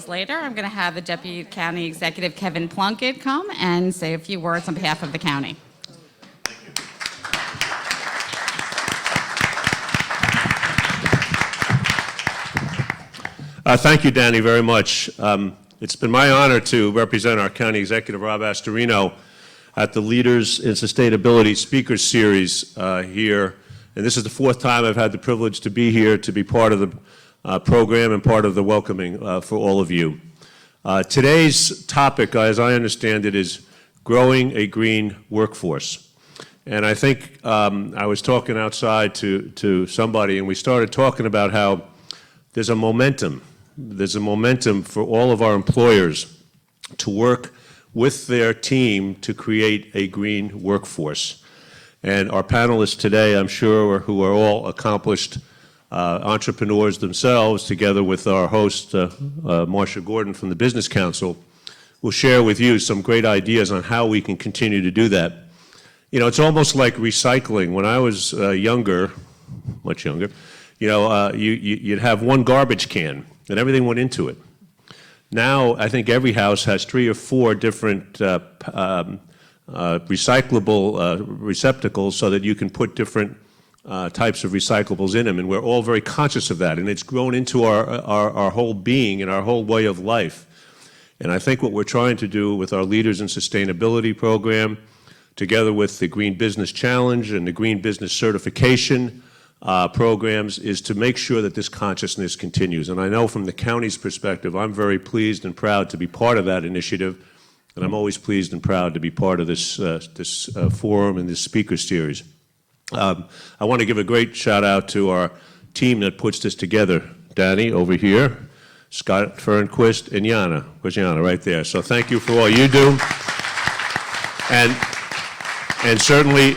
Later, I'm going to have the Deputy County Executive Kevin Plunkett come and say a few words on behalf of the county. Thank you, Danny, very much. It's been my honor to represent our County Executive, Rob Astorino, at the Leaders in Sustainability Speakers Series here. And this is the fourth time I've had the privilege to be here, to be part of the program and part of the welcoming for all of you. Today's topic, as I understand it, is growing a green workforce. And I think I was talking outside to somebody, and we started talking about how there's a momentum. There's a momentum for all of our employers to work with their team to create a green workforce. And our panelists today, I'm sure, who are all accomplished entrepreneurs themselves, together with our host, Marcia Gordon from the Business Council, will share with you some great ideas on how we can continue to do that. You know, it's almost like recycling. When I was younger, much younger, you know, you'd have one garbage can and everything went into it. Now, I think every house has 3 or 4 different recyclable receptacles so that you can put different types of recyclables in them, and we're all very conscious of that, and it's grown into our whole being and our whole way of life. And I think what we're trying to do with our Leaders in Sustainability program, together with the Green Business Challenge and the Green Business Certification programs, is to make sure that this consciousness continues. And I know from the county's perspective, I'm very pleased and proud to be part of that initiative, and I'm always pleased and proud to be part of this forum and this speaker series. I want to give a great shout out to our team that puts this together. Danny over here, Scott Fernquist, and Yana. Where's Yana? Right there. So thank you for all you do. And certainly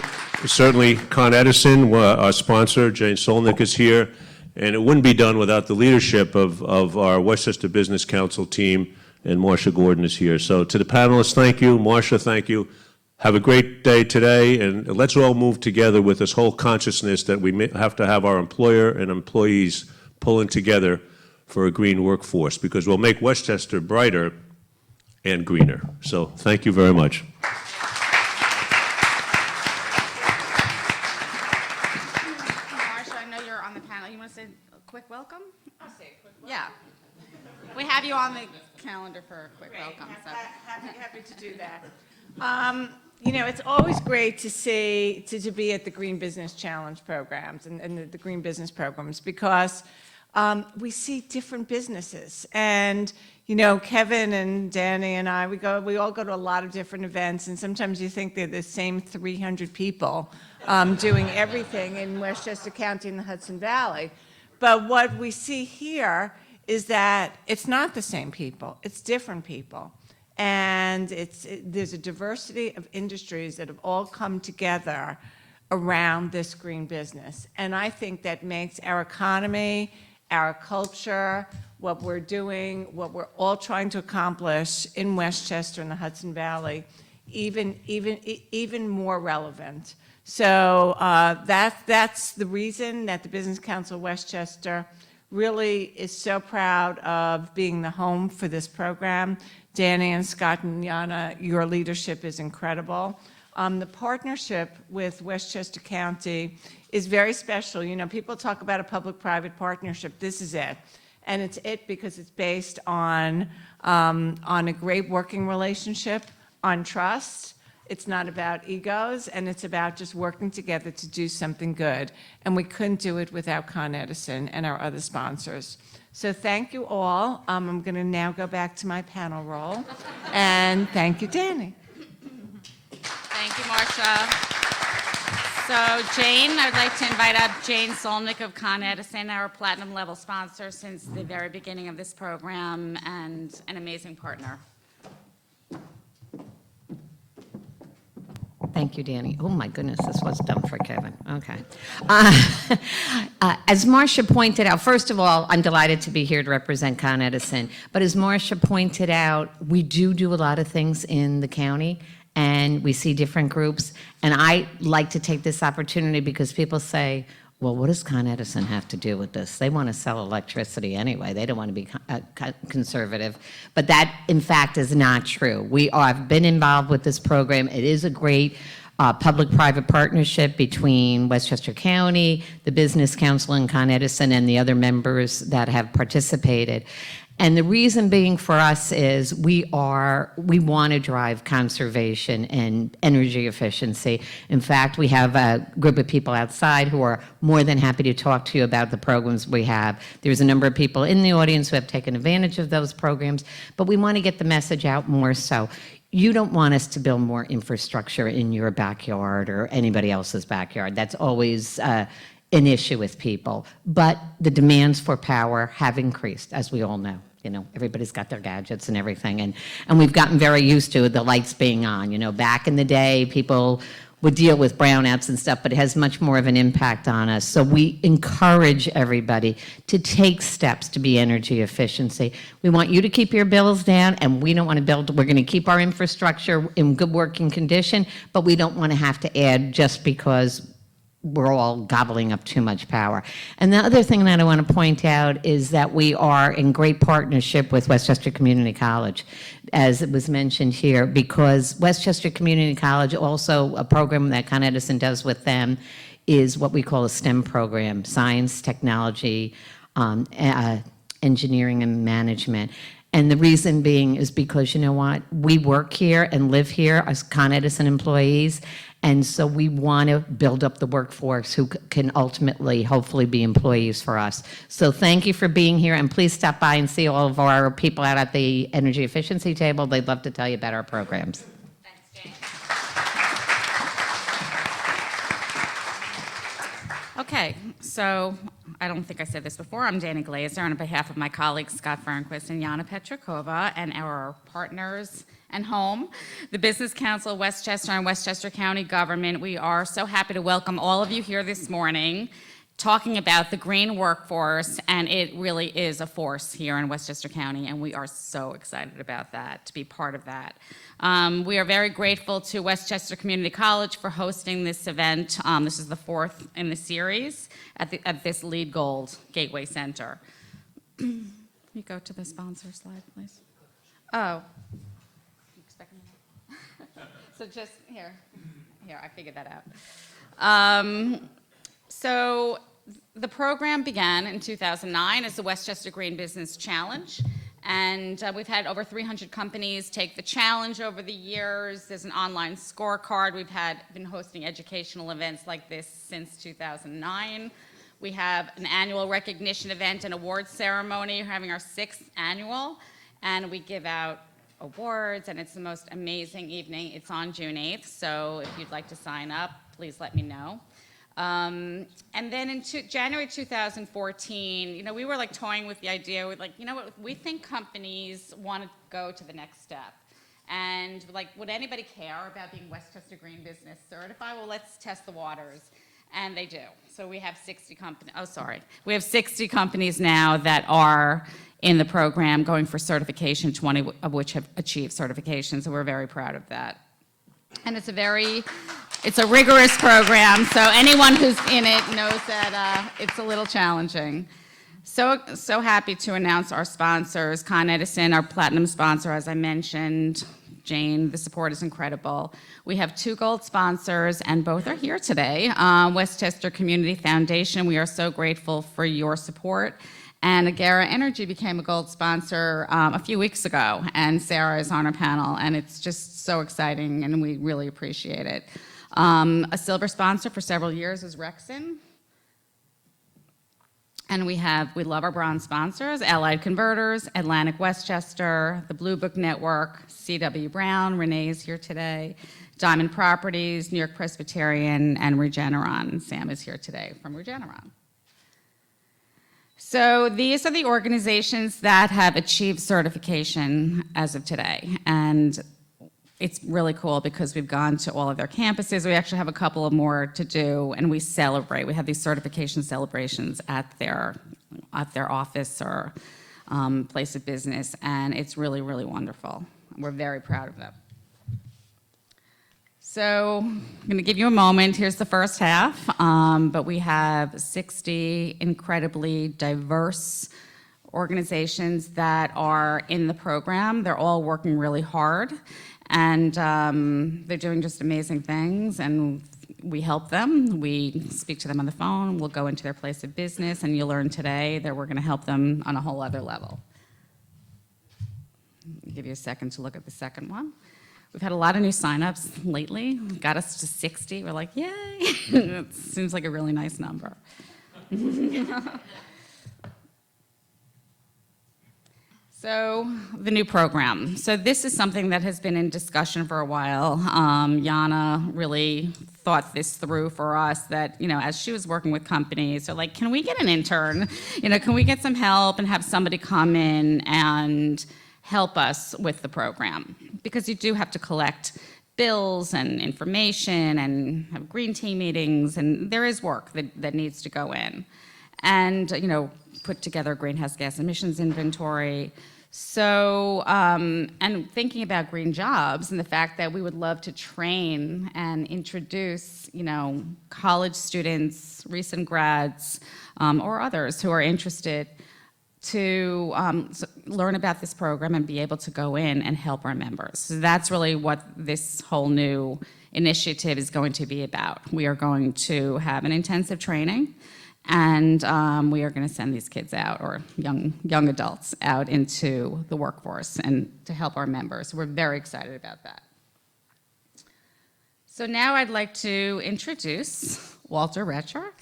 Con Edison, our sponsor, Jane Solnick, is here. And it wouldn't be done without the leadership of our Westchester Business Council team, and Marcia Gordon is here. So to the panelists, thank you. Marcia, thank you. Have a great day today, and let's all move together with this whole consciousness that we have to have our employer and employees pulling together for a green workforce, because we'll make Westchester brighter and greener. So thank you very much. Marcia, I know you're on the panel. You want to say a quick welcome? I'll say a quick welcome. Yeah. We have you on the calendar for a quick welcome. So. Happy to do that. You know, it's always great to see, to be at the Green Business Challenge programs and the Green Business programs, because we see different businesses. And, you know, Kevin and Danny and I, we all go to a lot of different events, and sometimes you think they're the same 300 people doing everything in Westchester County and the Hudson Valley. But what we see here is that it's not the same people, it's different people. And there's a diversity of industries that have all come together around this green business. And I think that makes our economy, our culture, what we're doing, what we're all trying to accomplish in Westchester and the Hudson Valley, even more relevant. So that's the reason that the Business Council of Westchester really is so proud of being the home for this program. Danny and Scott and Yana, your leadership is incredible. The partnership with Westchester County is very special. You know, people talk about a public-private partnership. This is it. And it's it because it's based on a great working relationship, on trust. It's not about egos, and it's about just working together to do something good. And we couldn't do it without Con Edison and our other sponsors. So thank you all. I'm going to now go back to my panel role. And thank you, Danny. Thank you, Marcia. So Jane, I'd like to invite up Jane Solnick of Con Edison, our platinum level sponsor since the very beginning of this program, and an amazing partner. Thank you, Danny. Oh, my goodness, this was done for Kevin. Okay. As Marcia pointed out, first of all, I'm delighted to be here to represent Con Edison. But as Marcia pointed out, we do a lot of things in the county, and we see different groups. And I like to take this opportunity because people say, well, what does Con Edison have to do with this? They want to sell electricity anyway. They don't want to be conservative. But that, in fact, is not true. We have been involved with this program. It is a great public-private partnership between Westchester County, the Business Council, and Con Edison, and the other members that have participated. And the reason being for us is we want to drive conservation and energy efficiency. In fact, we have a group of people outside who are more than happy to talk to you about the programs we have. There's a number of people in the audience who have taken advantage of those programs, but we want to get the message out more so. You don't want us to build more infrastructure in your backyard or anybody else's backyard. That's always an issue with people. But the demands for power have increased, as we all know. You know, everybody's got their gadgets and everything, and we've gotten very used to the lights being on. You know, back in the day, people would deal with brownouts and stuff, but it has much more of an impact on us. So we encourage everybody to take steps to be energy efficiency. We want you to keep your bills down, and we don't want to build, we're going to keep our infrastructure in good working condition, but we don't want to have to add just because we're all gobbling up too much power. And the other thing that I want to point out is that we are in great partnership with Westchester Community College, as it was mentioned here, because Westchester Community College, also a program that Con Edison does with them, is what we call a STEM program: science, technology, engineering, and management. And the reason being is because, you know what, we work here and live here as Con Edison employees, and so we want to build up the workforce who can ultimately, hopefully, be employees for us. So thank you for being here, and please stop by and see all of our people out at the energy efficiency table. They'd love to tell you about our programs. Thanks, Jane. Okay, so I don't think I said this before. I'm Dana Glazer, on behalf of my colleagues Scott Fernquist and Yana Petrakova, and our partners and home, the Business Council of Westchester and Westchester County Government. We are so happy to welcome all of you here this morning, talking about the green workforce, and it really is a force here in Westchester County, and we are so excited about that, to be part of that. We are very grateful to Westchester Community College for hosting this event. This is the fourth in the series at this LEED Gold Gateway Center. Can you go to the sponsor slide, please? Oh. So just here, I figured that out. So the program began in 2009 as the Westchester Green Business Challenge, and we've had over 300 companies take the challenge over the years. There's an online scorecard. We've been hosting educational events like this since 2009. We have an annual recognition event and awards ceremony. We're having our 6th annual, and we give out awards, and it's the most amazing evening. It's on June 8th, so if you'd like to sign up, please let me know. And then in January 2014, you know, we were like toying with the idea, with like, you know what, we think companies want to go to the next step. And like, would anybody care about being Westchester Green Business Certified? Well, let's test the waters. And they do. So we have 60 companies, we have 60 companies now that are in the program going for certification, 20 of which have achieved certification, so we're very proud of that. And it's a rigorous program, so anyone who's in it knows that it's a little challenging. So happy to announce our sponsors: Con Edison, our platinum sponsor, as I mentioned. Jane, the support is incredible. We have 2 gold sponsors, and both are here today. Westchester Community Foundation, we are so grateful for your support. And Agera Energy became a gold sponsor a few weeks ago, and Sarah is on our panel, and it's just so exciting, and we really appreciate it. A silver sponsor for several years is Rexon. And we love our bronze sponsors: Allied Converters, Atlantic Westchester, the Blue Book Network, C.W. Brown, Renee's here today, Diamond Properties, New York Presbyterian, and Regeneron. Sam is here today from Regeneron. So these are the organizations that have achieved certification as of today. And it's really cool because we've gone to all of their campuses. We actually have a couple of more to do, and we celebrate. We have these certification celebrations at their office or place of business, and it's really, really wonderful. We're very proud of them. So I'm going to give you a moment. Here's the first half, but we have 60 incredibly diverse organizations that are in the program. They're all working really hard, and they're doing just amazing things, and we help them. We speak to them on the phone. We'll go into their place of business, and you'll learn today that we're going to help them on a whole other level. I'll give you a second to look at the second one. We've had a lot of new signups lately. Got us to 60. We're like, yay! It seems like a really nice number. So the new program. So this is something that has been in discussion for a while. Yana really thought this through for us that, as she was working with companies, so like, can we get an intern? Can we get some help and have somebody come in and help us with the program? Because you do have to collect bills and information and have green team meetings, and there is work that needs to go in. And, put together a greenhouse gas emissions inventory. So, and thinking about green jobs and the fact that we would love to train and introduce, college students, recent grads, or others who are interested to learn about this program and be able to go in and help our members. So that's really what this whole new initiative is going to be about. We are going to have an intensive training, and we are going to send these kids out, or young adults out into the workforce and to help our members. We're very excited about that. So now I'd like to introduce Walter Retcher.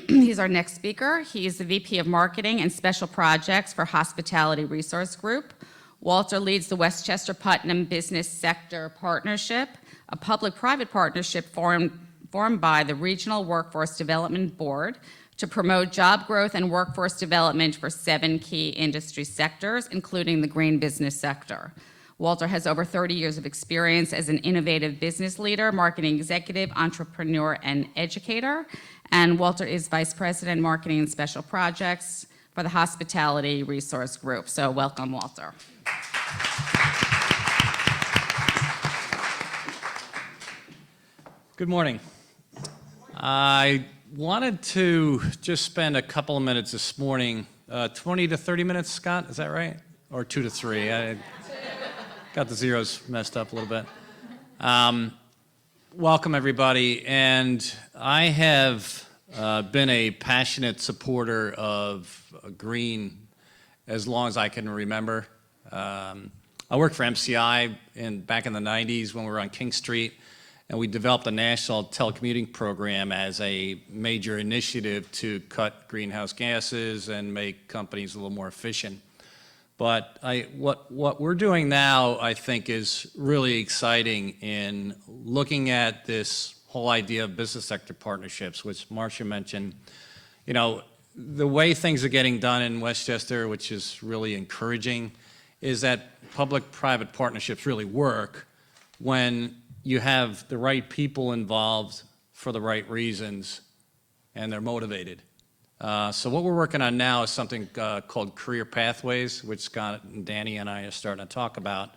He's our next speaker. He is the VP of Marketing and Special Projects for Hospitality Resource Group. Walter leads the Westchester Putnam Business Sector Partnership, a public-private partnership formed by the Regional Workforce Development Board to promote job growth and workforce development for 7 key industry sectors, including the green business sector. Walter has over 30 years of experience as an innovative business leader, marketing executive, entrepreneur, and educator. And Walter is Vice President, Marketing and Special Projects for the Hospitality Resource Group. So welcome, Walter. Good morning. I wanted to just spend a couple of minutes this morning, 20 to 30 minutes, Scott, is that right? Or 2 to 3? I got the zeros messed up a little bit. Welcome, everybody. And I have been a passionate supporter of green as long as I can remember. I worked for MCI back in the 90s when we were on King Street, and we developed a national telecommuting program as a major initiative to cut greenhouse gases and make companies a little more efficient. But what we're doing now, I think, is really exciting in looking at this whole idea of business sector partnerships, which Marcia mentioned. The way things are getting done in Westchester, which is really encouraging, is that public-private partnerships really work when you have the right people involved for the right reasons, and they're motivated. So what we're working on now is something called Career Pathways, which Scott and Danny and I are starting to talk about.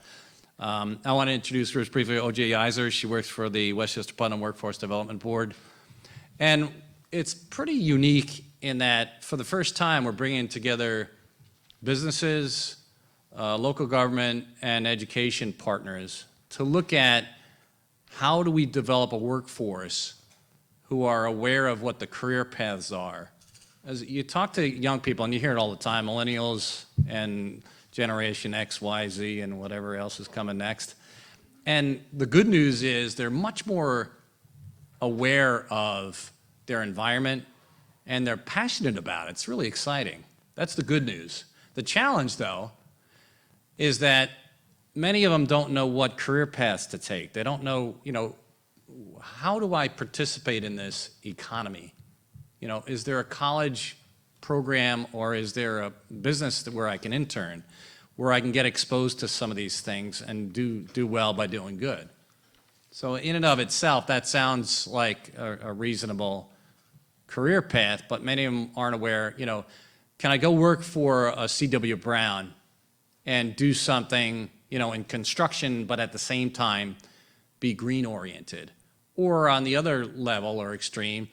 I want to introduce her briefly, O.J. Iser. She works for the Westchester Putnam Workforce Development Board. And it's pretty unique in that for the first time we're bringing together businesses, local government, and education partners to look at how do we develop a workforce who are aware of what the career paths are. As you talk to young people, and you hear it all the time, millennials and Generation X, Y, Z, and whatever else is coming next. And the good news is they're much more aware of their environment, and they're passionate about it. It's really exciting. That's the good news. The challenge, though, is that many of them don't know what career paths to take. They don't know, how do I participate in this economy? Is there a college program or is there a business where I can intern, where I can get exposed to some of these things and do well by doing good? So in and of itself, that sounds like a reasonable career path, but many of them aren't aware, can I go work for a C.W. Brown and do something, in construction, but at the same time be green-oriented. Or on the other level or extreme,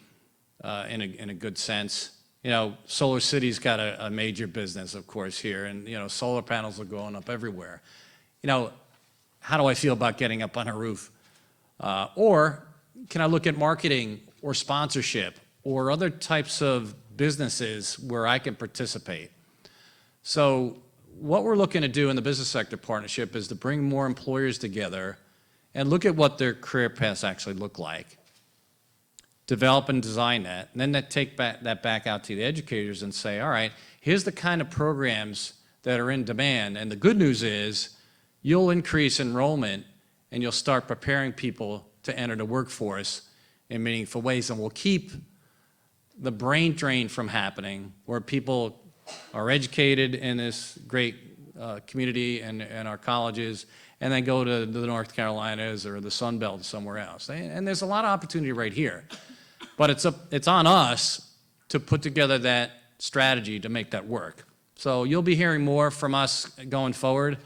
in a good sense, you know, Solar City's got a major business, of course, here, and, you know, solar panels are going up everywhere. You know, how do I feel about getting up on a roof? Or can I look at marketing or sponsorship or other types of businesses where I can participate? So what we're looking to do in the business sector partnership is to bring more employers together and look at what their career paths actually look like, develop and design that, and then take that back out to the educators and say, all right, here's the kind of programs that are in demand. And the good news is you'll increase enrollment and you'll start preparing people to enter the workforce in meaningful ways, and we'll keep the brain drain from happening where people are educated in this great community and our colleges and then go to the North Carolinas or the Sun Belt somewhere else. And there's a lot of opportunity right here. But it's on us to put together that strategy to make that work. So you'll be hearing more from us going forward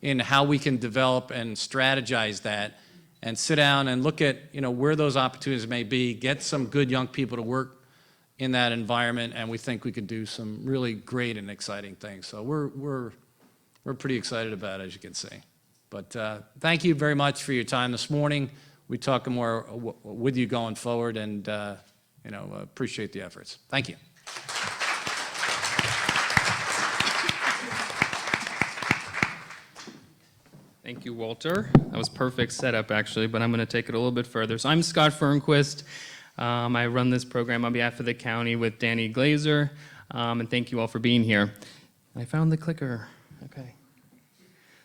in how we can develop and strategize that and sit down and look at, you know, where those opportunities may be, get some good young people to work in that environment, and we think we could do some really great and exciting things. So we're pretty excited about it, as you can see. But thank you very much for your time this morning. We talk more with you going forward, and you know, appreciate the efforts. Thank you. Thank you, Walter. That was perfect setup, actually, but I'm going to take it a little bit further. So I'm Scott Fernquist. I run this program on behalf of the county with Danny Glazer, and thank you all for being here. I found the clicker. Okay.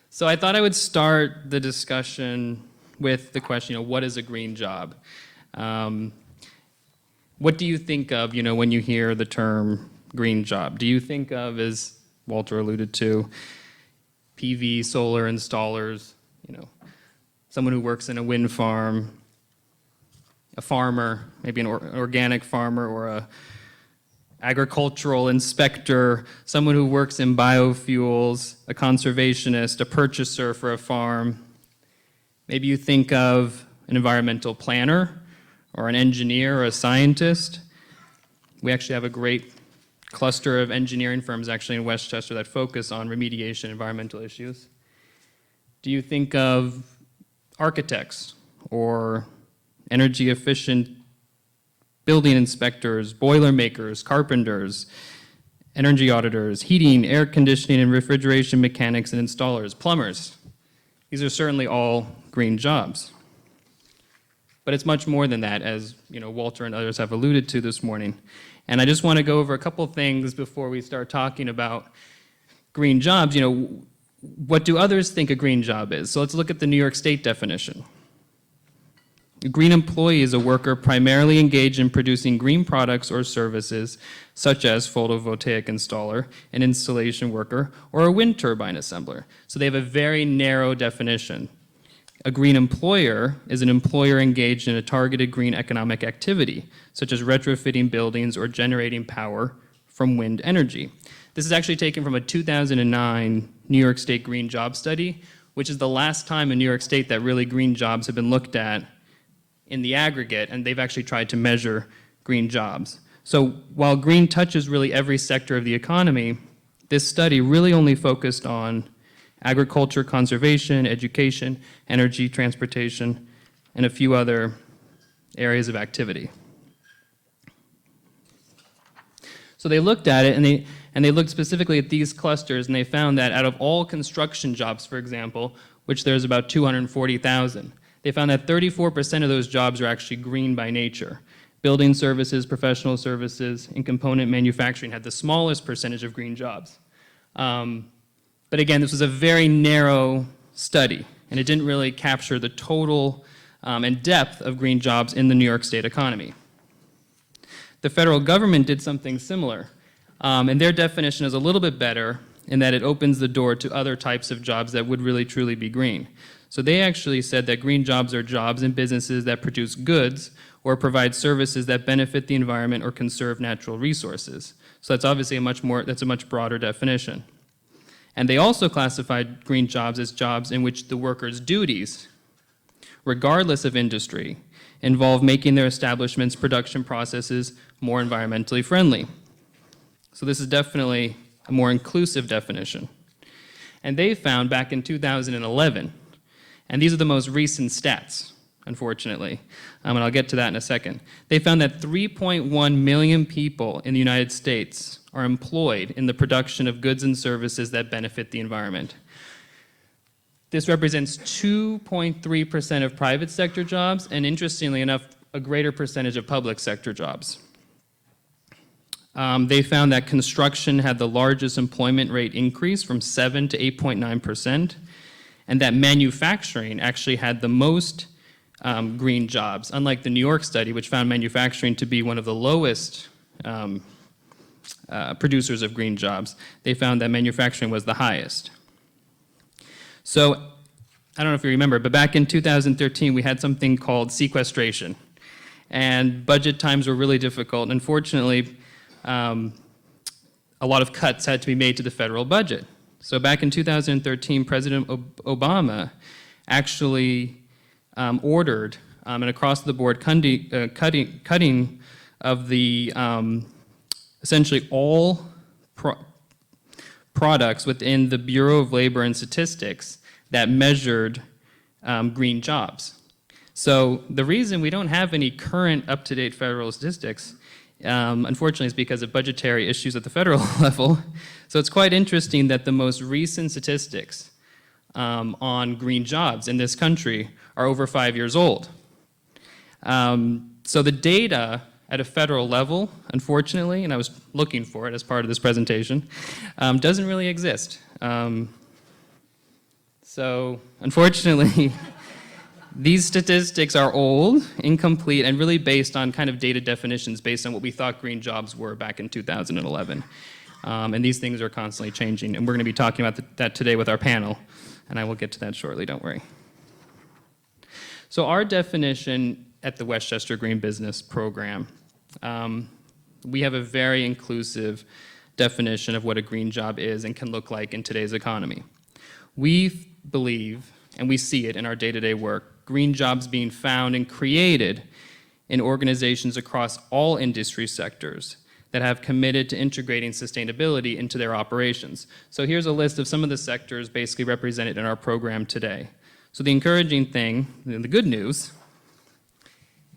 So I thought I would start the discussion with the question, you know, what is a green job? What do you think of, you know, when you hear the term green job? Do you think of, as Walter alluded to, PV, solar installers, you know, someone who works in a wind farm, a farmer, maybe an organic farmer or a agricultural inspector, someone who works in biofuels, a conservationist, a purchaser for a farm. Maybe you think of an environmental planner or an engineer or a scientist. We actually have a great cluster of engineering firms actually in Westchester that focus on remediation environmental issues. Do you think of architects or energy efficient building inspectors, boiler makers, carpenters, energy auditors, heating, air conditioning, and refrigeration mechanics and installers, plumbers? These are certainly all green jobs. But it's much more than that, as you know, Walter and others have alluded to this morning. And I just want to go over a couple things before we start talking about green jobs. You know, what do others think a green job is? So let's look at the New York State definition. A green employee is a worker primarily engaged in producing green products or services, such as photovoltaic installer, an installation worker, or a wind turbine assembler. So they have a very narrow definition. A green employer is an employer engaged in a targeted green economic activity, such as retrofitting buildings or generating power from wind energy. This is actually taken from a 2009 New York State green job study, which is the last time in New York State that really green jobs have been looked at in the aggregate, and they've actually tried to measure green jobs. So while green touches really every sector of the economy, this study really only focused on agriculture, conservation, education, energy, transportation, and a few other areas of activity. So they looked at it, and they looked specifically at these clusters, and they found that out of all construction jobs, for example, which there's about 240,000, they found that 34% of those jobs are actually green by nature. Building services, professional services, and component manufacturing had the smallest percentage of green jobs. But again, this was a very narrow study, and it didn't really capture the total and depth of green jobs in the New York State economy. The federal government did something similar, and their definition is a little bit better in that it opens the door to other types of jobs that would really truly be green. So they actually said that green jobs are jobs in businesses that produce goods or provide services that benefit the environment or conserve natural resources. So that's obviously that's a much broader definition. And they also classified green jobs as jobs in which the worker's duties regardless of industry, involve making their establishment's production processes more environmentally friendly. So this is definitely a more inclusive definition. And they found back in 2011, and these are the most recent stats, unfortunately, and I'll get to that in a second. They found that 3.1 million people in the United States are employed in the production of goods and services that benefit the environment. This represents 2.3% of private sector jobs, and interestingly enough, a greater percentage of public sector jobs. They found that construction had the largest employment rate increase from 7 to 8.9%, and that manufacturing actually had the most green jobs, unlike the New York study, which found manufacturing to be one of the lowest producers of green jobs. They found that manufacturing was the highest. So, I don't know if you remember, but back in 2013, we had something called sequestration. And budget times were really difficult. Unfortunately, a lot of cuts had to be made to the federal budget. So back in 2013, President Obama actually ordered an across-the-board cutting of the essentially all products within the Bureau of Labor and Statistics that measured green jobs. So the reason we don't have any current up-to-date federal statistics, unfortunately, is because of budgetary issues at the federal level. So it's quite interesting that the most recent statistics on green jobs in this country are over 5 years old. So the data at a federal level, unfortunately, and I was looking for it as part of this presentation, doesn't really exist. So unfortunately, these statistics are old, incomplete, and really based on kind of data definitions based on what we thought green jobs were back in 2011. And these things are constantly changing, and we're going to be talking about that today with our panel, and I will get to that shortly, don't worry. So our definition at the Westchester Green Business Program, we have a very inclusive definition of what a green job is and can look like in today's economy. We believe, and we see it in our day-to-day work, green jobs being found and created in organizations across all industry sectors that have committed to integrating sustainability into their operations. So here's a list of some of the sectors basically represented in our program today. So the encouraging thing, the good news,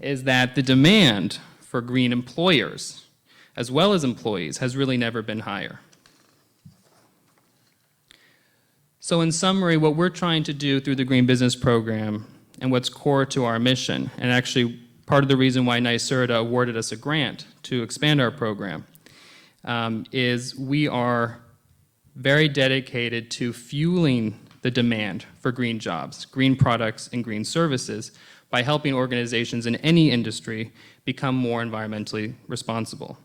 is that the demand for green employers, as well as employees, has really never been higher. So in summary, what we're trying to do through the Green Business Program and what's core to our mission, and actually part of the reason why NYSERDA awarded us a grant to expand our program, is we are very dedicated to fueling the demand for green jobs, green products, and green services by helping organizations in any industry become more environmentally responsible.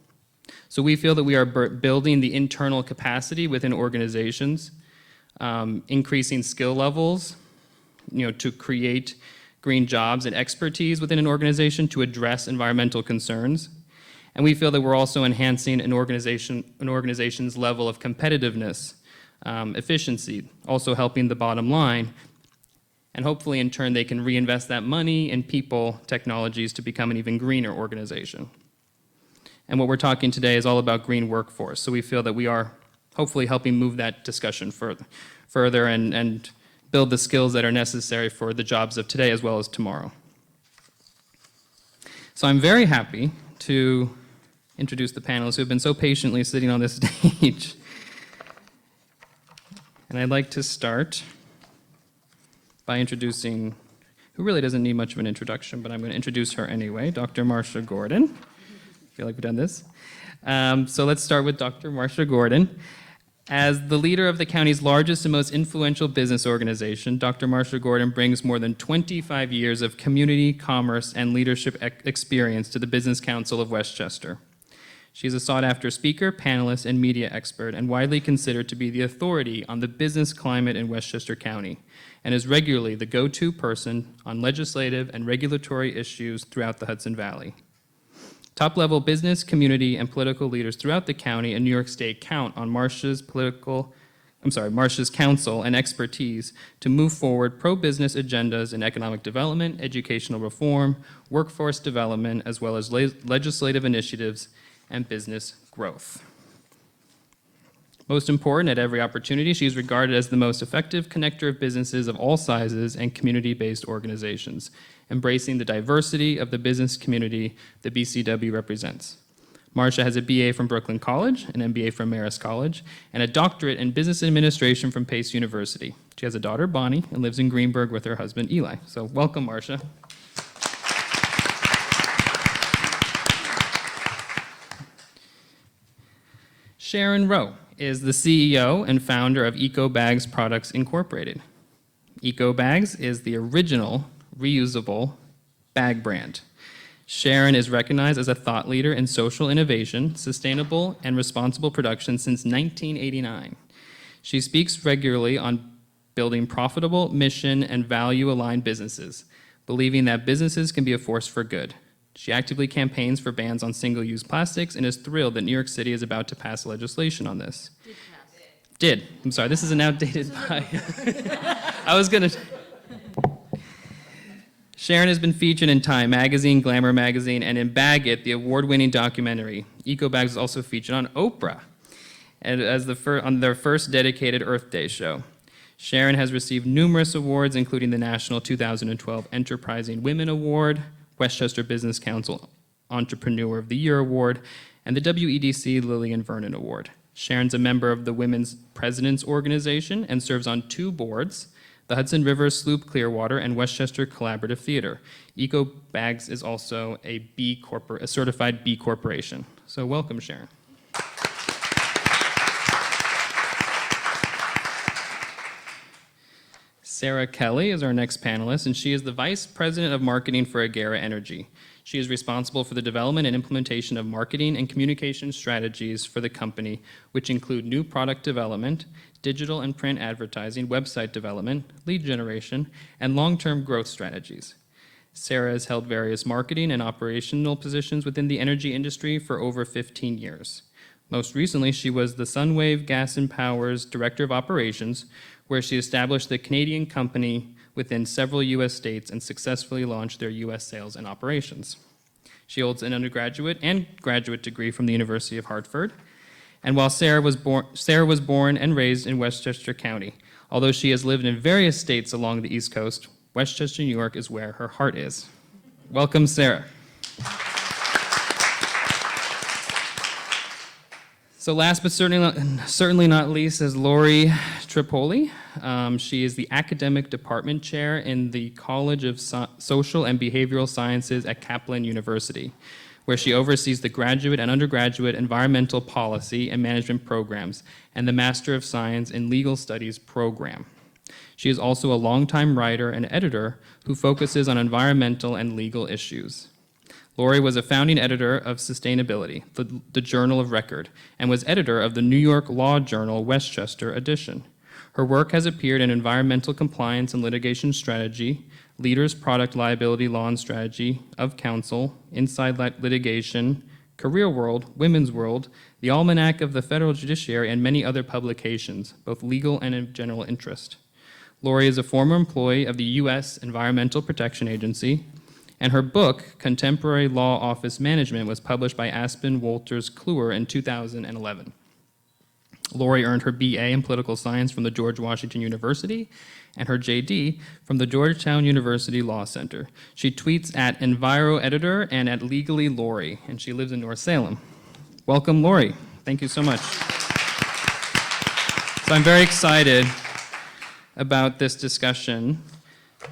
So we feel that we are building the internal capacity within organizations, increasing skill levels, to create green jobs and expertise within an organization to address environmental concerns. And we feel that we're also enhancing an organization's level of competitiveness, efficiency, also helping the bottom line. And hopefully, in turn, they can reinvest that money in people, technologies to become an even greener organization. And what we're talking today is all about green workforce. So we feel that we are hopefully helping move that discussion further and build the skills that are necessary for the jobs of today as well as tomorrow. So I'm very happy to introduce the panelists who have been so patiently sitting on this stage. And I'd like to start by introducing, who really doesn't need much of an introduction, but I'm going to introduce her anyway, Dr. Marcia Gordon. I feel like we've done this. So let's start with Dr. Marcia Gordon. As the leader of the county's largest and most influential business organization, Dr. Marcia Gordon brings more than 25 years of community, commerce, and leadership experience to the Business Council of Westchester. She is a sought-after speaker, panelist, and media expert, and widely considered to be the authority on the business climate in Westchester County, and is regularly the go-to person on legislative and regulatory issues throughout the Hudson Valley. Top-level business, community, and political leaders throughout the county and New York State count on Marcia's political Marcia's counsel and expertise to move forward pro-business agendas in economic development, educational reform, workforce development, as well as legislative initiatives and business growth. Most important, at every opportunity, she is regarded as the most effective connector of businesses of all sizes and community-based organizations, embracing the diversity of the business community the BCW represents. Marcia has a BA from Brooklyn College, an MBA from Marist College, and a doctorate in business administration from Pace University. She has a daughter, Bonnie, and lives in Greenburgh with her husband, Eli. So welcome, Marcia. Sharon Rowe is the CEO and founder of EcoBags Products Incorporated. EcoBags is the original reusable bag brand. Sharon is recognized as a thought leader in social innovation, sustainable, and responsible production since 1989. She speaks regularly on building profitable, mission, and value-aligned businesses, believing that businesses can be a force for good. She actively campaigns for bans on single-use plastics and is thrilled that New York City is about to pass legislation on this. Did. I'm sorry, this is an outdated by. I was going to. Sharon has been featured in Time Magazine, Glamour Magazine, and in Bag It, the award-winning documentary. EcoBags is also featured on Oprah and on their first dedicated Earth Day show. Sharon has received numerous awards, including the National 2012 Enterprising Women Award, Westchester Business Council Entrepreneur of the Year Award, and the WEDC Lillian Vernon Award. Sharon's a member of the Women's Presidents Organization and serves on 2 boards, the Hudson River Sloop Clearwater and Westchester Collaborative Theater. EcoBags is also a certified B Corporation. So welcome, Sharon. Sarah Kelly is our next panelist, and she is the Vice President of Marketing for Agera Energy. She is responsible for the development and implementation of marketing and communication strategies for the company, which include new product development, digital and print advertising, website development, lead generation, and long-term growth strategies. Sarah has held various marketing and operational positions within the energy industry for over 15 years. Most recently, she was the Sunwave Gas and Power's Director of Operations, where she established the Canadian company within several U.S. states and successfully launched their U.S. sales and operations. She holds an undergraduate and graduate degree from the University of Hartford. And while Sarah was born and raised in Westchester County, although she has lived in various states along the East Coast, Westchester, New York is where her heart is. Welcome, Sarah. So last but certainly not least is Lori Tripoli. She is the Academic Department Chair in the College of Social and Behavioral Sciences at Kaplan University, where she oversees the graduate and undergraduate environmental policy and management programs and the Master of Science in Legal Studies program. She is also a longtime writer and editor who focuses on environmental and legal issues. Lori was a founding editor of Sustainability, the journal of record, and was editor of the New York Law Journal Westchester edition. Her work has appeared in Environmental Compliance and Litigation Strategy, Leaders Product Liability Law and Strategy, Of Counsel, Inside Litigation, Career World, Women's World, the Almanac of the Federal Judiciary, and many other publications, both legal and of general interest. Lori is a former employee of the U.S. Environmental Protection Agency, and her book, Contemporary Law Office Management, was published by Aspen Wolters Kluwer in 2011. Lori earned her BA in Political Science from the George Washington University and her JD from the Georgetown University Law Center. She tweets at EnviroEditor and at Legally Lori, and she lives in North Salem. Welcome, Lori. Thank you so much. So I'm very excited about this discussion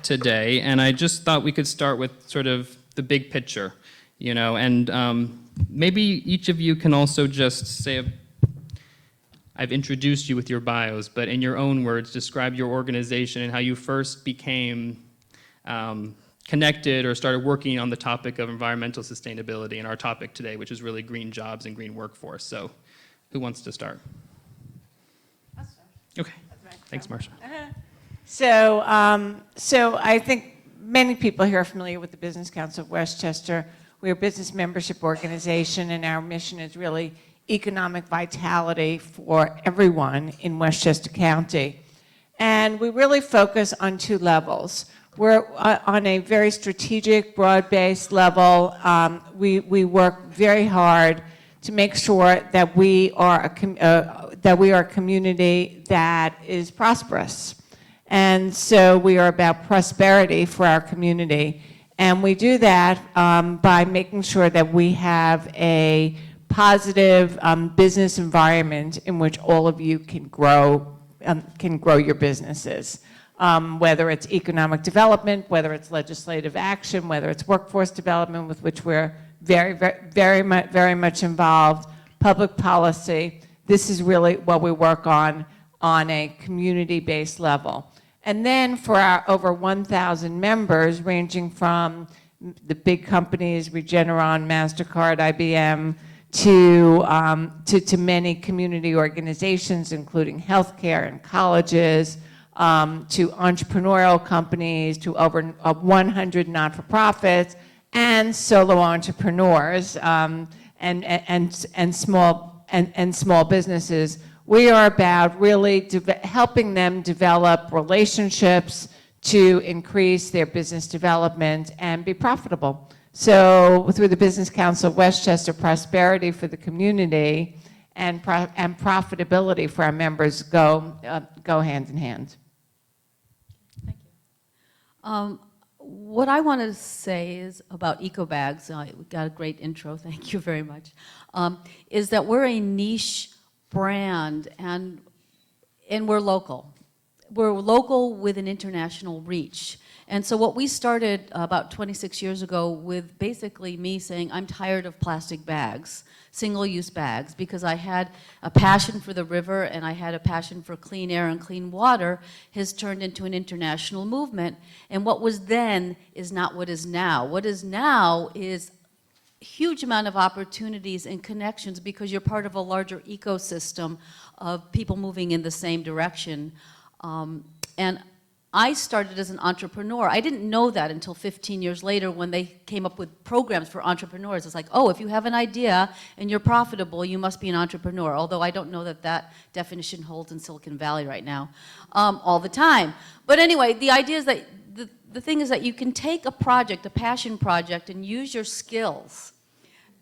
today, and I just thought we could start with sort of the big picture, and maybe each of you can also just say, I've introduced you with your bios, but in your own words, describe your organization and how you first became connected or started working on the topic of environmental sustainability and our topic today, which is really green jobs and green workforce. So who wants to start? I'll start. Okay, thanks, Marcia. So I think many people here are familiar with the Business Council of Westchester. We're a business membership organization, and our mission is really economic vitality for everyone in Westchester County. And we really focus on two levels. We're on a very strategic, broad-based level. We work very hard to make sure that we are a community that is prosperous. And so we are about prosperity for our community. And we do that by making sure that we have a positive business environment in which all of you can grow your businesses. Whether it's economic development, whether it's legislative action, whether it's workforce development, with which we're very much involved, public policy. This is really what we work on a community-based level. And then for our over 1,000 members, ranging from the big companies, Regeneron, MasterCard, IBM, to many community organizations, including healthcare and colleges, to entrepreneurial companies, to over 100 not-for-profits, and solo entrepreneurs, and small businesses. We are about really helping them develop relationships to increase their business development and be profitable. So through the Business Council of Westchester, prosperity for the community and profitability for our members go hand in hand. Thank you. What I want to say is about eco bags. We got a great intro. Thank you very much. Is that we're a niche brand and we're local. We're local with an international reach. And so what we started about 26 years ago with basically me saying, I'm tired of plastic bags, single-use bags, because I had a passion for the river and I had a passion for clean air and clean water, has turned into an international movement. And what was then is not what is now. What is now is a huge amount of opportunities and connections because you're part of a larger ecosystem of people moving in the same direction. And I started as an entrepreneur. I didn't know that until 15 years later when they came up with programs for entrepreneurs. It's like, oh, if you have an idea and you're profitable, you must be an entrepreneur. Although I don't know that that definition holds in Silicon Valley right now all the time. But anyway, the idea is that the thing is that you can take a project, a passion project, and use your skills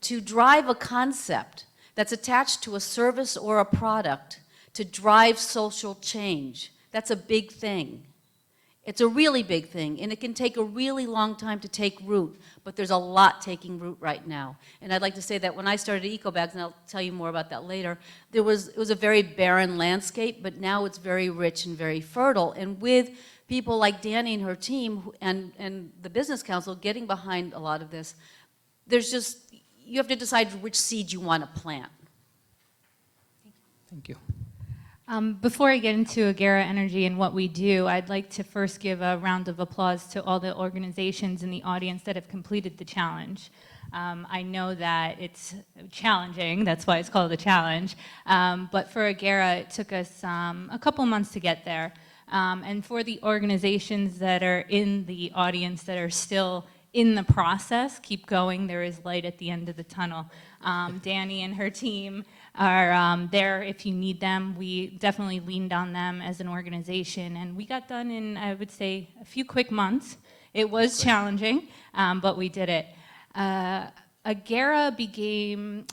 to drive a concept that's attached to a service or a product to drive social change. That's a big thing. It's a really big thing, and it can take a really long time to take root, but there's a lot taking root right now. And I'd like to say that when I started EcoBags, and I'll tell you more about that later, it was a very barren landscape, but now it's very rich and very fertile. And with people like Danny and her team and the Business Council getting behind a lot of this, there's just, you have to decide which seed you want to plant. Thank you. Before I get into Agera Energy and what we do, I'd like to first give a round of applause to all the organizations in the audience that have completed the challenge. I know that it's challenging, that's why it's called a challenge, but for Agera, it took us a couple months to get there. And for the organizations that are in the audience that are still in the process, keep going, there is light at the end of the tunnel. Danny and her team are there if you need them. We definitely leaned on them as an organization, and we got done in, I would say, a few quick months. It was challenging, but we did it. Agera became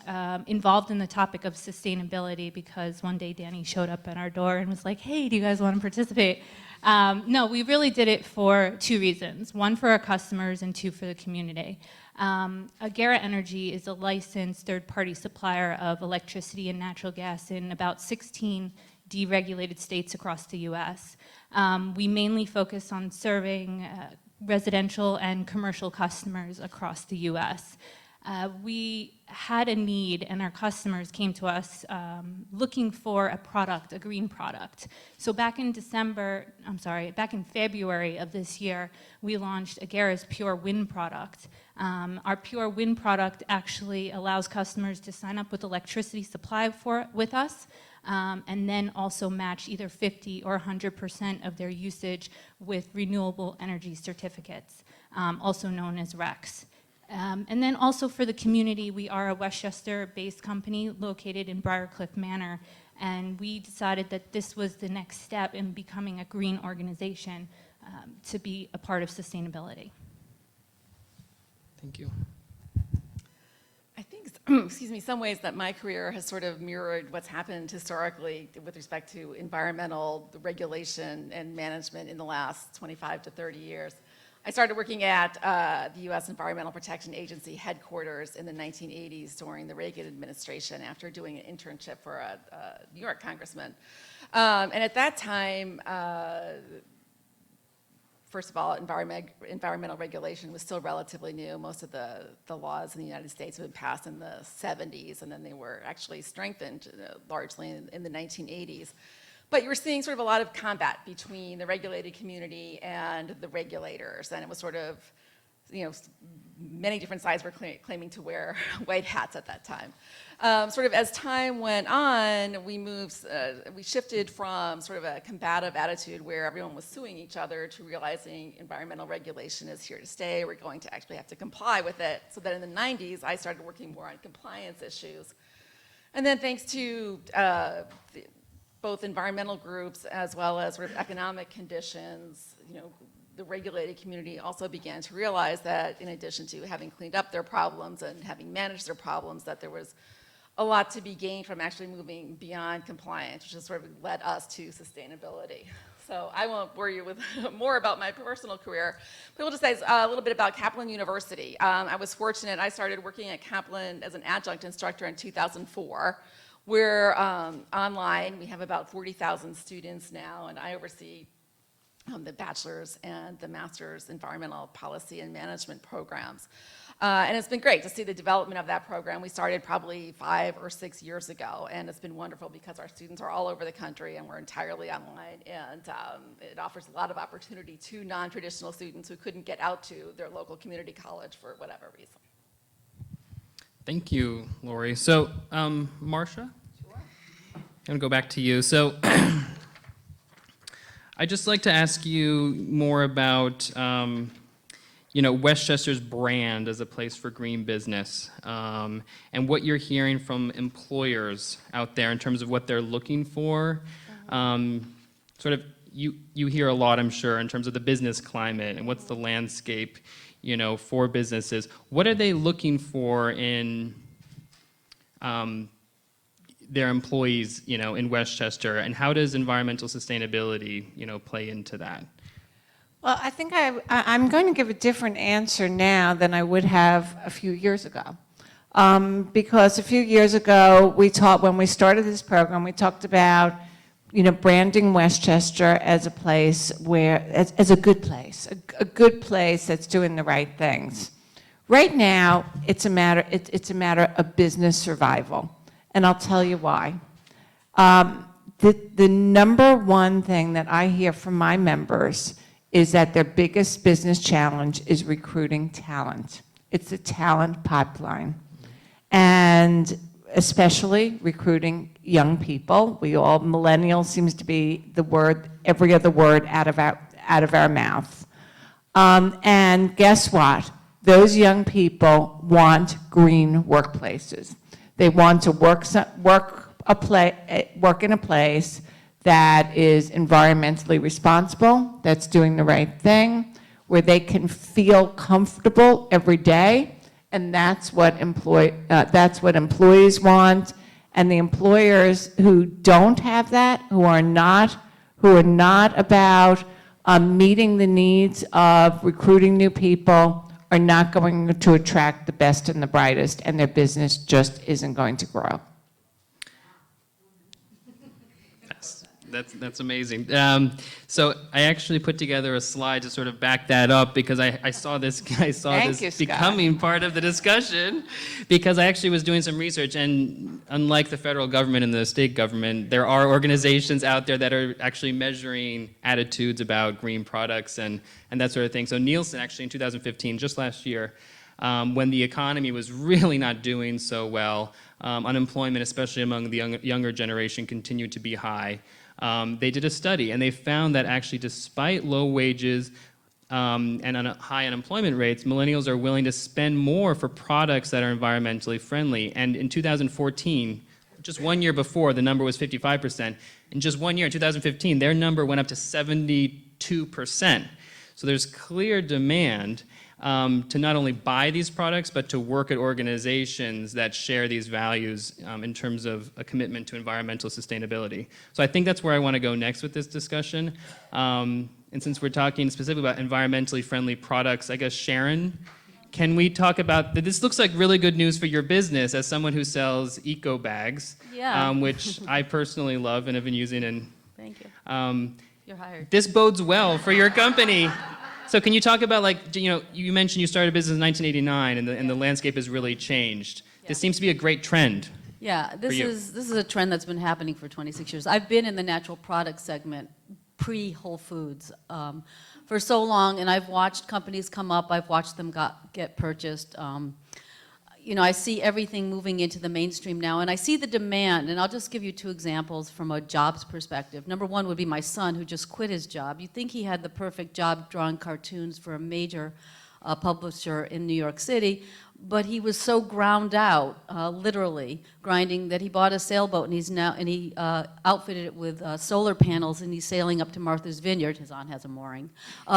involved in the topic of sustainability because one day Danny showed up at our door and was like, hey, do you guys want to participate? No, we really did it for two reasons. One, for our customers, and two, for the community. Agera Energy is a licensed third-party supplier of electricity and natural gas in about 16 deregulated states across the U.S. We mainly focus on serving residential and commercial customers across the U.S. We had a need, and our customers came to us looking for a product, a green product. So back in February of this year, we launched Agera's Pure Wind product. Our Pure Wind product actually allows customers to sign up with electricity supply with us, and then also match either 50 or 100% of their usage with renewable energy certificates, also known as RECs. And then also for the community, we are a Westchester-based company located in Briarcliff Manor, and we decided that this was the next step in becoming a green organization to be a part of sustainability. Thank you. I think, excuse me, some ways that my career has sort of mirrored what's happened historically with respect to environmental regulation and management in the last 25 to 30 years. I started working at the U.S. Environmental Protection Agency headquarters in the 1980s during the Reagan administration after doing an internship for a New York congressman. And at that time, first of all, environmental regulation was still relatively new. Most of the laws in the United States had been passed in the 70s, and then they were actually strengthened largely in the 1980s. But you were seeing sort of a lot of combat between the regulated community and the regulators, and it was sort of, you know, many different sides were claiming to wear white hats at that time. Sort of as time went on, we shifted from sort of a combative attitude where everyone was suing each other to realizing environmental regulation is here to stay. We're going to actually have to comply with it. So then in the 90s, I started working more on compliance issues. And then thanks to both environmental groups as well as sort of economic conditions, you know, the regulated community also began to realize that in addition to having cleaned up their problems and having managed their problems, that there was a lot to be gained from actually moving beyond compliance, which has sort of led us to sustainability. So I won't bore you with more about my personal career, but we'll just say a little bit about Kaplan University. I was fortunate, I started working at Kaplan as an adjunct instructor in 2004. We're online, we have about 40,000 students now, and I oversee the bachelor's and the master's environmental policy and management programs. And it's been great to see the development of that program. We started probably 5 or 6 years ago, and it's been wonderful because our students are all over the country and we're entirely online, and it offers a lot of opportunity to non-traditional students who couldn't get out to their local community college for whatever reason. Thank you, Lori. So, Marcia? Sure. I'm going to go back to you. So, I'd just like to ask you more about, you know, Westchester's brand as a place for green business, and what you're hearing from employers out there in terms of what they're looking for. Sort of, you hear a lot, I'm sure, in terms of the business climate and what's the landscape, you know, for businesses. What are they looking for in their employees, you know, in Westchester, and how does environmental sustainability, you know, play into that? Well, I think I'm going to give a different answer now than I would have a few years ago. Because a few years ago, when we started this program, we talked about, you know, branding Westchester as a place where, as a good place that's doing the right things. Right now, it's a matter of business survival, and I'll tell you why. The number one thing that I hear from my members is that their biggest business challenge is recruiting talent. It's the talent pipeline. And especially recruiting young people. Millennials seems to be the word, every other word out of our mouth. And guess what? Those young people want green workplaces. They want to work in a place that is environmentally responsible, that's doing the right thing, where they can feel comfortable every day, and that's what employees want. And the employers who don't have that, who are not about meeting the needs of recruiting new people, are not going to attract the best and the brightest, and their business just isn't going to grow. That's amazing. So I actually put together a slide to sort of back that up because I saw this becoming part of the discussion, because I actually was doing some research, and unlike the federal government and the state government, there are organizations out there that are actually measuring attitudes about green products and that sort of thing. So Nielsen actually in 2015, just last year, when the economy was really not doing so well, unemployment, especially among the younger generation, continued to be high. They did a study, and they found that actually despite low wages, and high unemployment rates, millennials are willing to spend more for products that are environmentally friendly. And in 2014, just 1 year before, the number was 55%. In just 1 year, in 2015, their number went up to 72%. So there's clear demand to not only buy these products, but to work at organizations that share these values in terms of a commitment to environmental sustainability. So I think that's where I want to go next with this discussion. And since we're talking specifically about environmentally friendly products, I guess, Sharon, can we talk about, this looks like really good news for your business as someone who sells eco bags, Yeah. which I personally love and have been using. And Thank you. um, You're hired. this bodes well for your company. So can you talk about, like, you know, you mentioned you started a business in 1989 and the landscape has really changed. This seems to be a great trend. Yeah, this you. is a trend that's been happening for 26 years. I've been in the natural product segment pre-Whole Foods for so long, and I've watched companies come up. I've watched them get purchased. You know, I see everything moving into the mainstream now, and I see the demand, and I'll just give you 2 examples from a jobs perspective. Number 1 would be my son, who just quit his job. You'd think he had the perfect job drawing cartoons for a major publisher in New York City, but he was so ground out, literally grinding, that he bought a sailboat and he outfitted it with solar panels, and he's sailing up to Martha's Vineyard, his aunt has a mooring,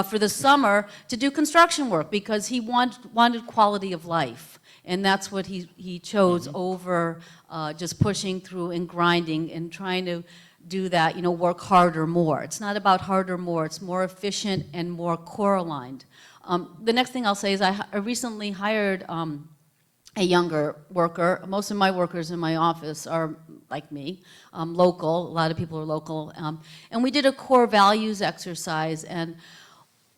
for the summer to do construction work because he wanted quality of life. And that's what he chose over just pushing through and grinding and trying to do that, you know, work harder more. It's not about harder more, it's more efficient and more core aligned. The next thing I'll say is I recently hired a younger worker. Most of my workers in my office are like me, local. A lot of people are local. And we did a core values exercise, and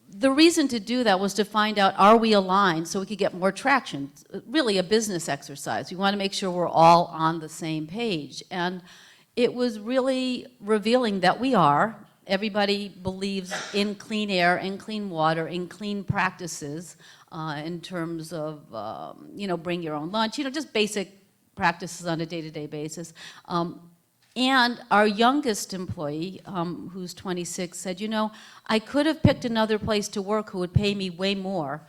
the reason to do that was to find out, are we aligned, so we could get more traction? Really a business exercise. We want to make sure we're all on the same page. And it was really revealing that we are. Everybody believes in clean air and clean water and clean practices in terms of, you know, bring your own lunch, you know, just basic practices on a day-to-day basis. And our youngest employee, who's 26, said, you know, I could have picked another place to work who would pay me way more.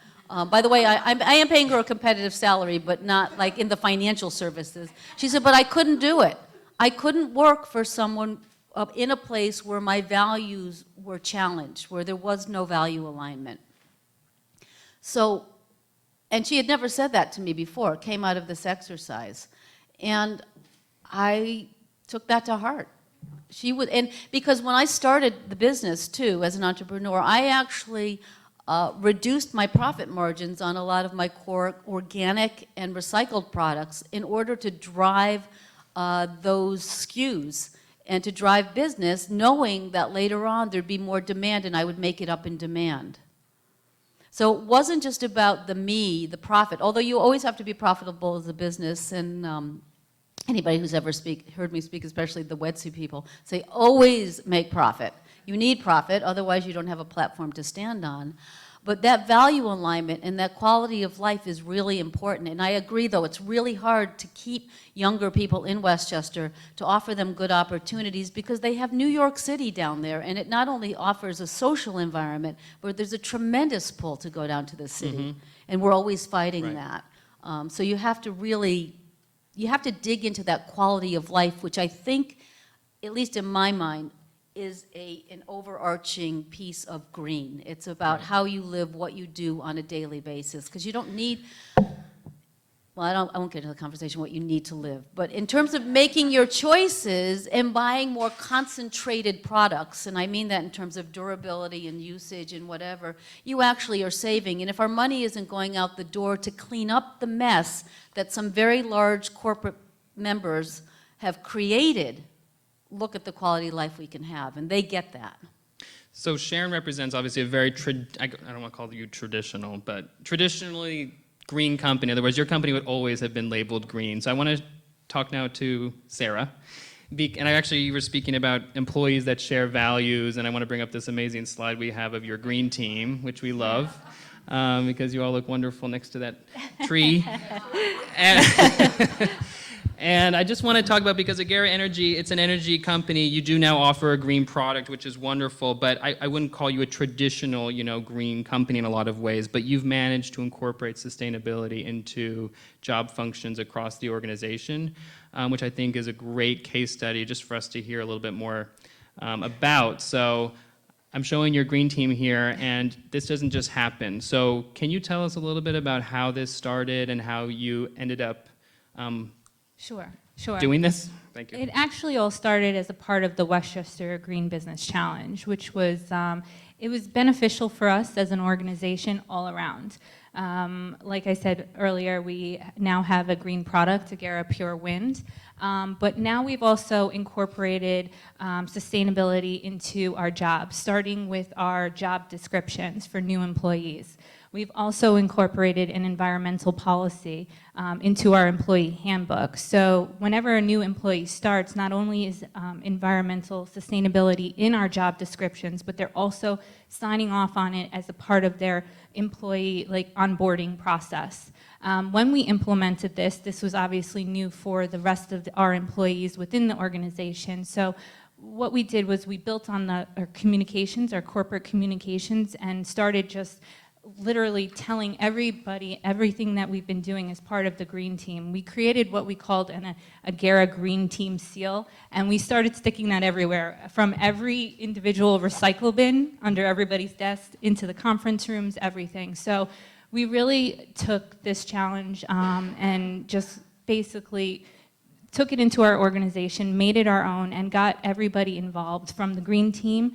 By the way, I am paying her a competitive salary, but not like in the financial services. She said, but I couldn't do it. I couldn't work for someone in a place where my values were challenged, where there was no value alignment. So, and she had never said that to me before. It came out of this exercise. And I took that to heart. She would, and because when I started the business too, as an entrepreneur, I actually reduced my profit margins on a lot of my core organic and recycled products in order to drive those SKUs and to drive business, knowing that later on there'd be more demand and I would make it up in demand. So it wasn't just about the profit, although you always have to be profitable as a business, and anybody who's ever heard me speak, especially the Wetsuit people, say always make profit. You need profit, otherwise you don't have a platform to stand on. But that value alignment and that quality of life is really important. And I agree, though, it's really hard to keep younger people in Westchester, to offer them good opportunities, because they have New York City down there, and it not only offers a social environment, but there's a tremendous pull to go down to the city. And we're always fighting that. So you have to really, you have to dig into that quality of life, which I think, at least in my mind, is an overarching piece of green. It's about how you live, what you do on a daily basis, because you don't need, well, I won't get into the conversation what you need to live, but in terms of making your choices and buying more concentrated products, and I mean that in terms of durability and usage and whatever, you actually are saving. And if our money isn't going out the door to clean up the mess that some very large corporate members have created, look at the quality of life we can have, and they get that. So Sharon represents obviously a very, I don't want to call you traditional, but traditionally green company. In other words, your company would always have been labeled green. So I want to talk now to Sarah. And you were speaking about employees that share values, and I want to bring up this amazing slide we have of your green team, which we love, because you all look wonderful next to that tree. And I just want to talk about, because Agera Energy, it's an energy company. You do now offer a green product, which is wonderful, but I wouldn't call you a traditional, green company in a lot of ways, but you've managed to incorporate sustainability into job functions across the organization, which I think is a great case study just for us to hear a little bit more about. So I'm showing your green team here, and this doesn't just happen. So can you tell us a little bit about how this started and how you ended up Sure. doing this? Thank you. It actually all started as a part of the Westchester Green Business Challenge, which was, it was beneficial for us as an organization all around. Like I said earlier, we now have a green product, Agera Pure Wind, but now we've also incorporated sustainability into our jobs, starting with our job descriptions for new employees. We've also incorporated an environmental policy into our employee handbook. So whenever a new employee starts, not only is environmental sustainability in our job descriptions, but they're also signing off on it as a part of their employee onboarding process. When we implemented this, this was obviously new for the rest of our employees within the organization. So what we did was we built on our communications, our corporate communications, and started just literally telling everybody everything that we've been doing as part of the green team. We created what we called an Agera Green Team seal, and we started sticking that everywhere, from every individual recycle bin under everybody's desk into the conference rooms, everything. So we really took this challenge and just basically took it into our organization, made it our own, and got everybody involved, from the green team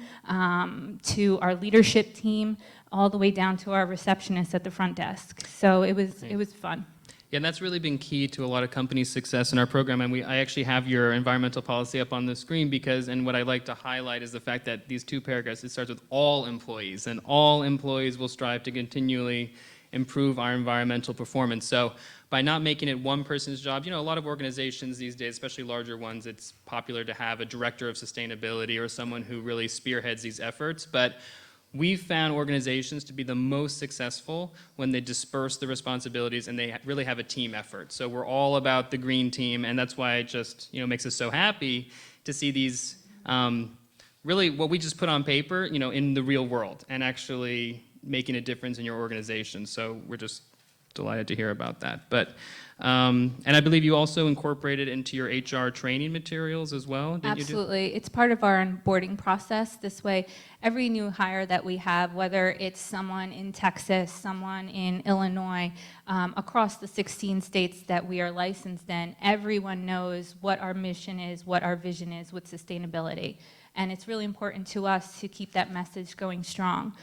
to our leadership team, all the way down to our receptionists at the front desk. So it was fun. Yeah, and that's really been key to a lot of companies' success in our program. And I actually have your environmental policy up on the screen because, and what I like to highlight is the fact that these 2 paragraphs, it starts with all employees, and all employees will strive to continually improve our environmental performance. So by not making it one person's job, a lot of organizations these days, especially larger ones, it's popular to have a director of sustainability or someone who really spearheads these efforts. But we've found organizations to be the most successful when they disperse the responsibilities and they really have a team effort. So we're all about the green team, and that's why it just makes us so happy to see these really what we just put on paper, in the real world and actually making a difference in your organization. So we're just delighted to hear about that. But and I believe you also incorporated into your HR training materials as well, didn't you do? Absolutely. It's part of our onboarding process. This way, every new hire that we have, whether it's someone in Texas, someone in Illinois, across the 16 states that we are licensed in, everyone knows what our mission is, what our vision is with sustainability. And it's really important to us to keep that message going strong.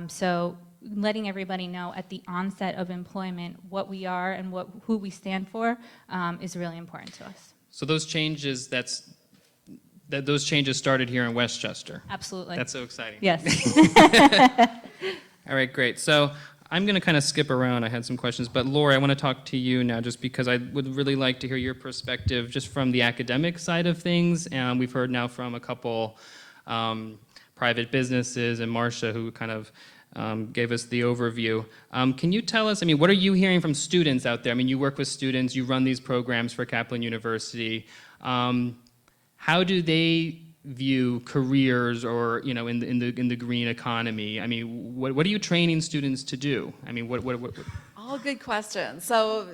So letting everybody know at the onset of employment what we are and who we stand for is really important to us. So those changes, those changes started here in Westchester. Absolutely. That's so exciting. Yes. All right, great. So I'm going to kind of skip around. I had some questions, but Lori, I want to talk to you now just because I would really like to hear your perspective just from the academic side of things. And we've heard now from a couple private businesses and Marcia who kind of gave us the overview. Can you tell us, what are you hearing from students out there? You work with students, you run these programs for Kaplan University. How do they view careers or, in the green economy? What are you training students to do? What? All good questions. So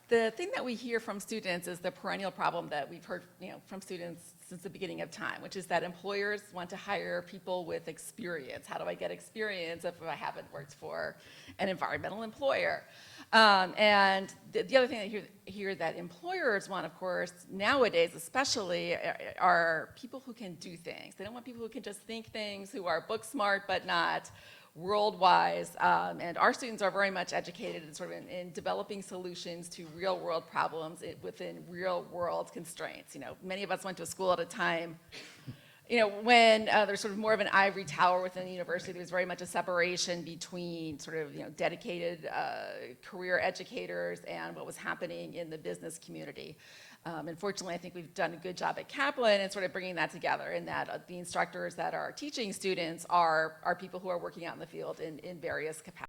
the thing that we hear from students is the perennial problem that we've heard from students since the beginning of time, which is that employers want to hire people with experience. How do I get experience if I haven't worked for an environmental employer? And the other thing I hear that employers want, of course, nowadays especially, are people who can do things. They don't want people who can just think things, who are book smart but not world-wise, and our students are very much educated in developing solutions to real-world problems within real-world constraints. Many of us went to a school at a time, when there's more of an ivory tower within the university. There was very much a separation between dedicated career educators and what was happening in the business community. Unfortunately, I think we've done a good job at Kaplan in bringing that together, in that the instructors that are teaching students are people who are working out in the field in various capacities.